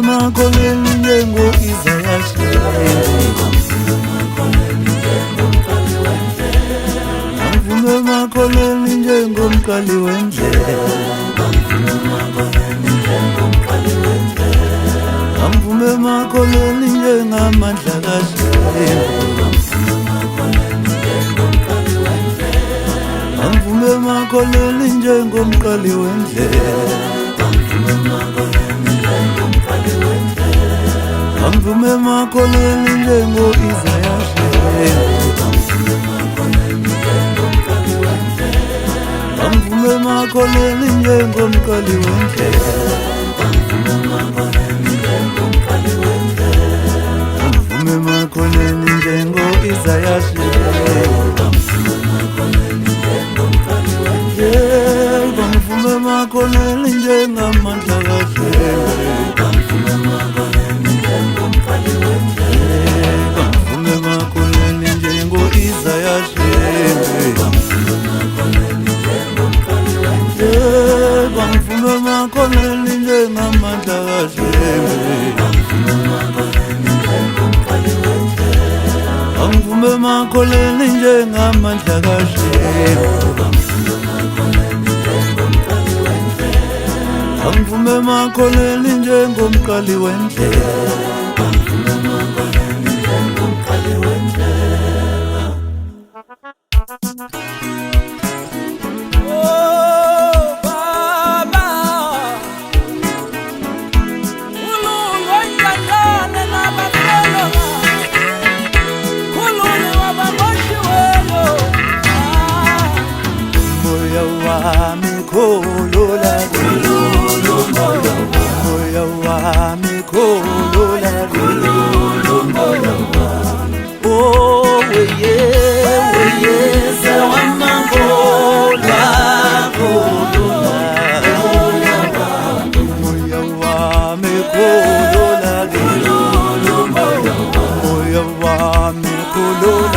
makholeni njengo Isayashe, bangivume makholeni njengomqali wendlela, bangivume makholeni njengamandla kaShembe, bangivume makholeni njengomqali wendlela, bangivume makholeni njengo Isayashe, bangivume makholeni njengomqali wendlela, bangivume makholeni njengo Isayashe, bangivume makholeni njengamandla kaShembe, bangivume makholeni njengo Isayashe, bangivume makholeni njengamandla kaShembe, bangivume makholeni njengamandla kaShembe, bangivume makholeni njengomqali wendlela. Moya wami khulula, moya wami khulula, oh weye sewamangolwa khulula, moya wami khulula, moya wami khulula,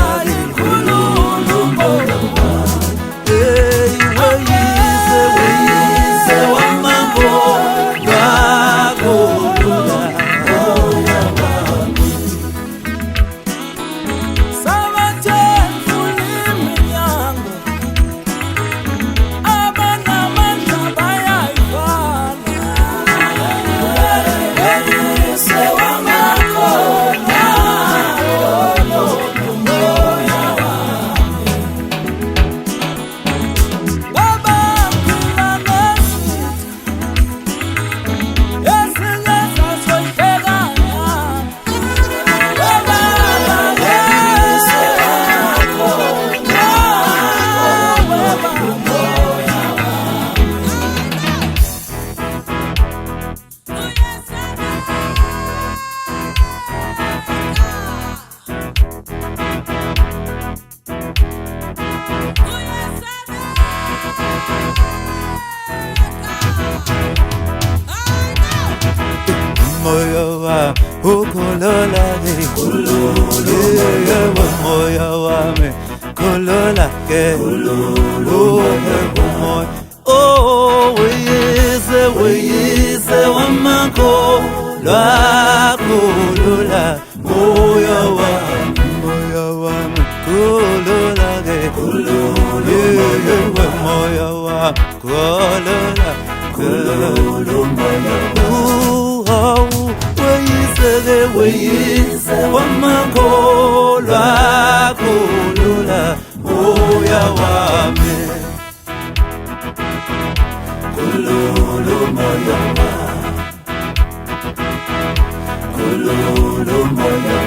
moya wami ukhulula, moya wami khulula ke, moya, oh weyise wamakholwa khulula, moya wami khulula ke, moya wami khulula, weyise wamakholwa khulula, moya wami khulula, moya wami khulula, moya